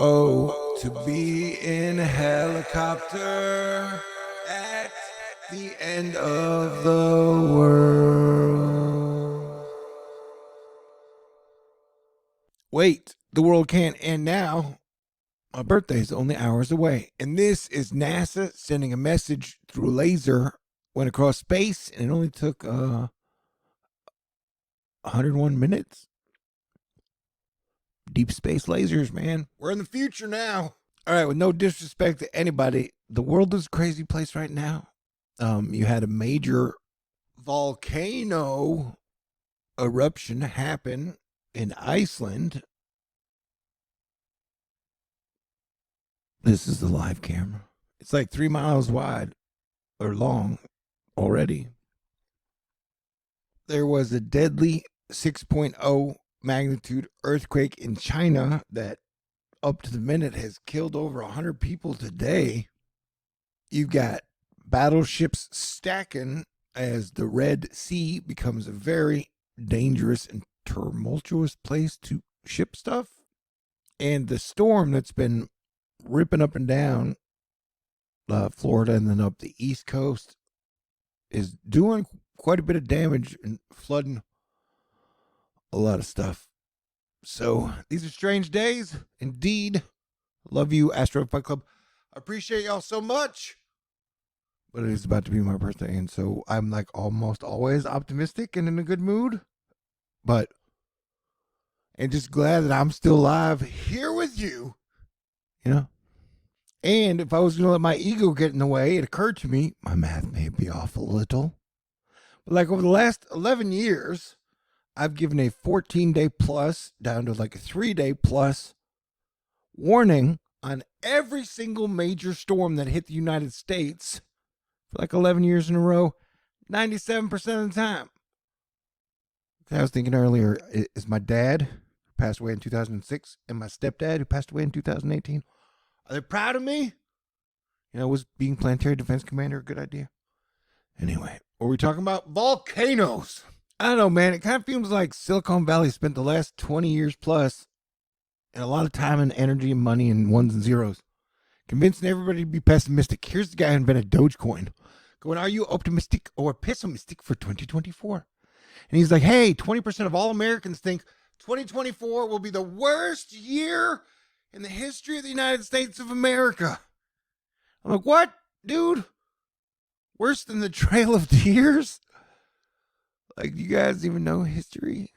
Oh, to be in a helicopter at the end of the world. Wait, the world can't end now. My birthday's only hours away. And this is NASA sending a message through a laser, went across space, and it only took 101 minutes. Deep space lasers, man. We're in the future now. All right, with no disrespect to anybody, the world is a crazy place right now. You had a major volcano eruption happen in Iceland. This is the live camera. It's like 3 miles wide or long already. There was a deadly 6.0 magnitude earthquake in China that up to the minute has killed over 100 people today. You've got battleships stacking as the Red Sea becomes a very dangerous and tumultuous place to ship stuff. And the storm that's been ripping up and down Florida and then up the East Coast is doing quite a bit of damage and flooding a lot of stuff. So these are strange days indeed. Love you, Asteroid Fight Club. I appreciate y'all so much. But it is about to be my birthday, and so I'm like almost always optimistic and in a good mood. And just glad that I'm still alive here with you. You know? And if I was going to let my ego get in the way, it occurred to me, my math may be off a little. But like over the last 11 years, I've given a 14-day plus down to like a 3-day plus warning on every single major storm that hit the United States for like 11 years in a row, 97% of the time. I was thinking earlier, is my dad, who passed away in 2006, and my stepdad, who passed away in 2018, are they proud of me? You know, was being planetary defense commander a good idea? Anyway, what are we talking about? Volcanoes. I don't know, man. It kind of feels like Silicon Valley spent the last 20 years plus and a lot of time and energy and money and ones and zeros convincing everybody to be pessimistic. Here's the guy who invented Dogecoin going, are you optimistic or pessimistic for 2024? And he's like, hey, 20% of all Americans think 2024 will be the worst year in the history of the United States of America. I'm like, what, dude? Worse than the Trail of Tears? Like, you guys even know history?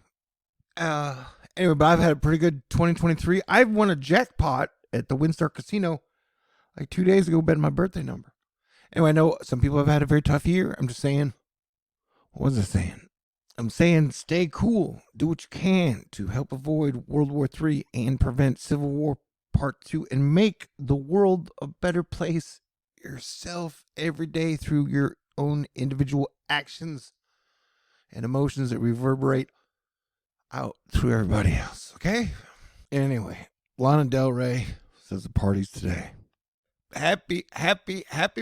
Anyway, but I've had a pretty good 2023. I've won a jackpot at the WinStar Casino like 2 days ago, betting my birthday number. Anyway, I know some people have had a very tough year. I'm just saying, what was I saying? I'm saying stay cool. Do what you can to help avoid World War III and prevent Civil War Part 2 and make the world a better place yourself every day through your own individual actions and emotions that reverberate out through everybody else, okay? Anyway, Lana Del Rey says the party's today. Happy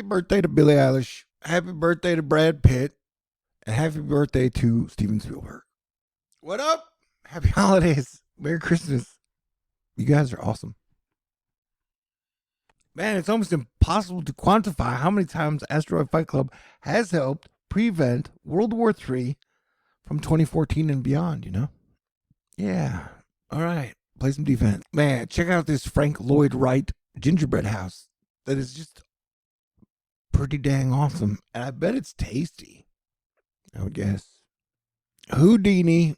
birthday to Billie Eilish. Happy birthday to Brad Pitt. And happy birthday to Steven Spielberg. What up? Happy holidays. Merry Christmas. You guys are awesome. Man, it's almost impossible to quantify how many times Asteroid Fight Club has helped prevent World War III from 2014 and beyond, you know? Yeah. All right. Play some defense. Man, check out this Frank Lloyd Wright gingerbread house. That is just pretty dang awesome. And I bet it's tasty, I would guess. Houdini.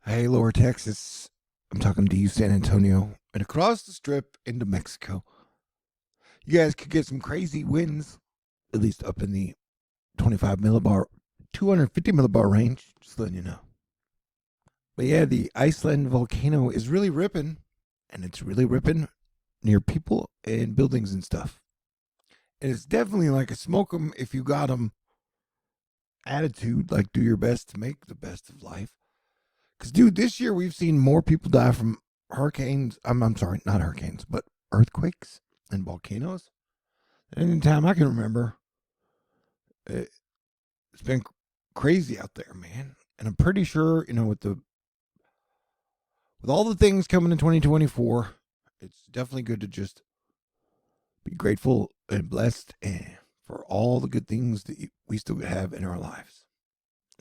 Hey, Lower Texas. I'm talking to you, San Antonio. And across the strip into Mexico. You guys could get some crazy winds, at least up in the 25 millibar, 250 millibar range. Just letting you know. But yeah, the Iceland volcano is really ripping. And it's really ripping near people and buildings and stuff. And it's definitely like a smoke them if you got them attitude, like do your best to make the best of life. Because, dude, this year we've seen more people die from hurricanes. I'm sorry, not hurricanes, but earthquakes and volcanoes than any time I can remember. It's been crazy out there, man. And I'm pretty sure, you know, with with all the things coming in 2024, it's definitely good to just be grateful and blessed and for all the good things that we still have in our lives.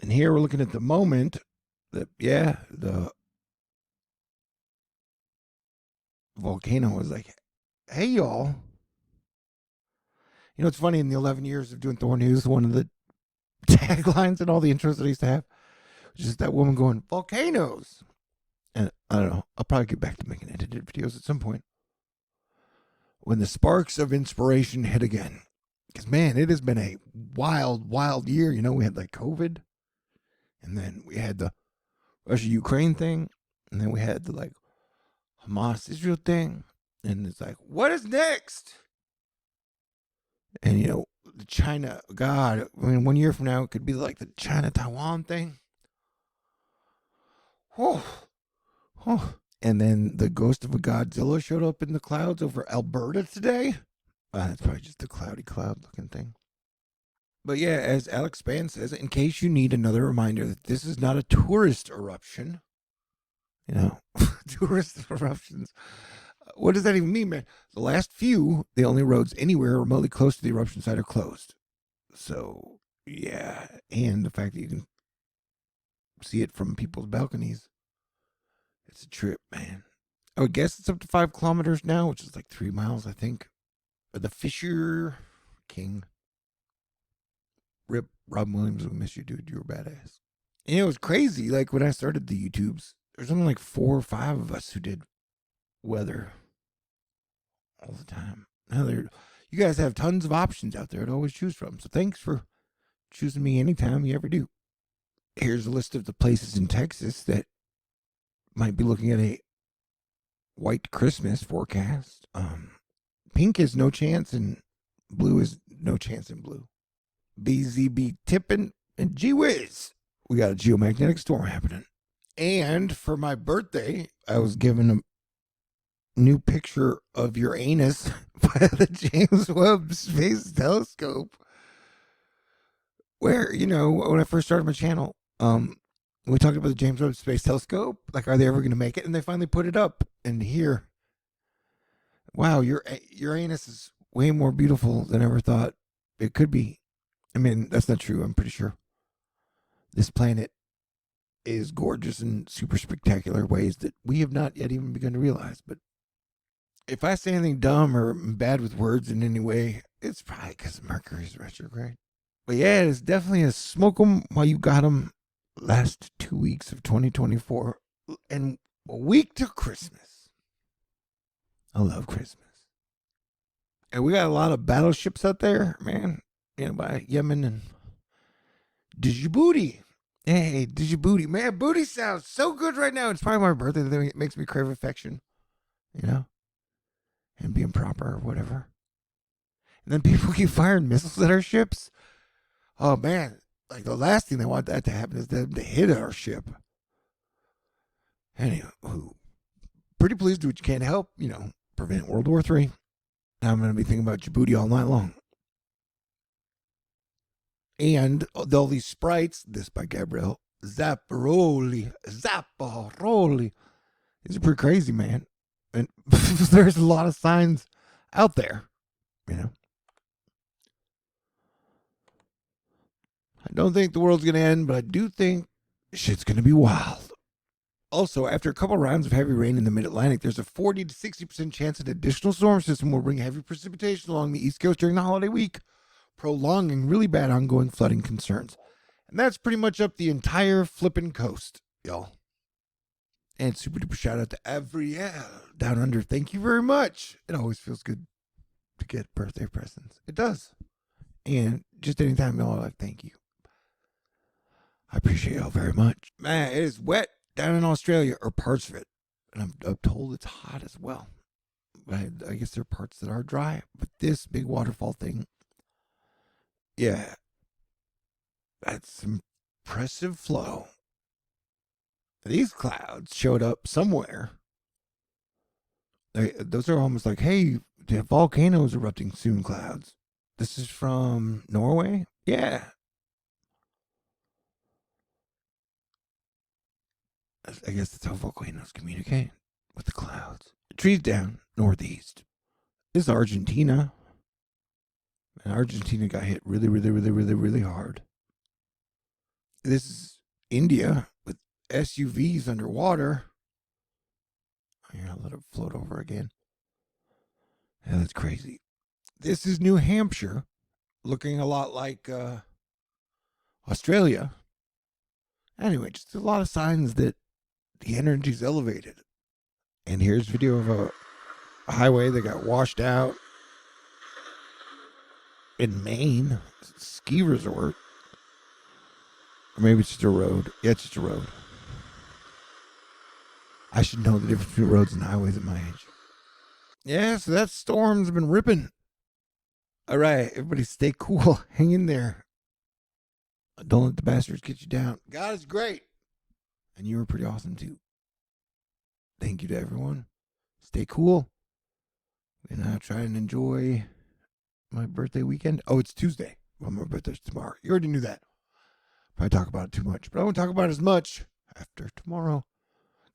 And here we're looking at the moment that, the volcano was like, hey, y'all. You know, it's funny, in the 11 years of doing THORnews, one of the taglines and all the intros that I used to have was just that woman going, volcanoes. And I don't know, I'll probably get back to making edited videos at some point. When the sparks of inspiration hit again. Because, man, it has been a wild, wild year. You know, we had like COVID, and then we had the Russia-Ukraine thing, and then we had the like Hamas-Israel thing, and it's like, what is next? And, you know, the China, God, I mean, 1 year from now, it could be like the China-Taiwan thing. Oh, and then the ghost of a Godzilla showed up in the clouds over Alberta today. That's probably just a cloudy cloud looking thing. But yeah, as Alex Span says, in case you need another reminder that this is not a tourist eruption, you know, tourist eruptions. What does that even mean, man? The last few, the only roads anywhere remotely close to the eruption site are closed. So, yeah. And the fact that you can see it from people's balconies. It's a trip, man. I would guess it's up to 5 kilometers now, which is like 3 miles, I think. The Fissure King. Rip, Rob Williams, we miss you, dude. You were badass. And it was crazy. Like, when I started the YouTubes, there's only like 4 or 5 of us who did weather all the time. Now, you guys have tons of options out there to always choose from. So thanks for choosing me anytime you ever do. Here's a list of the places in Texas that might be looking at a white Christmas forecast. Pink is no chance, and blue is no chance in blue. BZB tipping, and gee whiz, we got a geomagnetic storm happening. And for my birthday, I was given a new picture of Uranus by the James Webb Space Telescope. Where, you know, when I first started my channel, we talked about the James Webb Space Telescope. Like, are they ever going to make it? And they finally put it up. And here, wow, Uranus is way more beautiful than I ever thought it could be. I mean, that's not true. I'm pretty sure this planet is gorgeous in super spectacular ways that we have not yet even begun to realize. But if I say anything dumb or bad with words in any way, it's probably because Mercury's retrograde. But yeah, it's definitely a smoke 'em while you got 'em last 2 weeks of 2024 and a week to Christmas. I love Christmas. And we got a lot of battleships out there, man. You know, by Yemen and Djibouti. Hey, Djibouti. Man, booty sounds so good right now. It's probably my birthday that it makes me crave affection, you know, and being proper or whatever. And then people keep firing missiles at our ships. Oh, man. Like, the last thing they want that to happen is them to hit our ship. Anyway, pretty please do what you can to help, you know, prevent World War III. Now I'm going to be thinking about Djibouti all night long. And all these sprites, this by Gabrielle Zapparoli. These are pretty crazy, man. And there's a lot of signs out there, you know. I don't think the world's going to end, but I do think shit's going to be wild. Also, after a couple rounds of heavy rain in the mid-Atlantic, there's a 40 to 60% chance an additional storm system will bring heavy precipitation along the East Coast during the holiday week, prolonging really bad ongoing flooding concerns. And that's pretty much up the entire flippin' coast, y'all. And super duper shout out to Avriel down under. Thank you very much. It always feels good to get birthday presents. It does. And just anytime y'all are like, thank you. I appreciate y'all very much. Man, it is wet down in Australia, or parts of it. And I'm told it's hot as well. I guess there are parts that are dry. But this big waterfall thing, yeah, that's impressive flow. These clouds showed up somewhere. Those are almost like, hey, the volcano's erupting soon clouds. This is from Norway? Yeah. I guess that's how volcanoes communicate with the clouds. Trees down northeast. This is Argentina. And Argentina got hit really, really, really, really, really hard. This is India with SUVs underwater. Here, I'll let it float over again. Yeah, that's crazy. This is New Hampshire, looking a lot like Australia. Anyway, just a lot of signs that the energy's elevated. And here's video of a highway that got washed out in Maine. Ski resort. Or maybe it's just a road. Yeah, it's just a road. I should know the difference between roads and highways at my age. Yeah, so that storm's been ripping. All right, everybody stay cool. Hang in there. Don't let the bastards get you down. God is great. And you were pretty awesome too. Thank you to everyone. Stay cool. And I'll try and enjoy my birthday weekend. Oh, it's Tuesday. Well, my birthday's tomorrow. You already knew that. Probably talk about it too much, but I won't talk about it as much after tomorrow.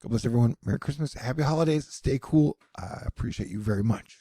God bless everyone. Merry Christmas. Happy holidays. Stay cool. I appreciate you very much.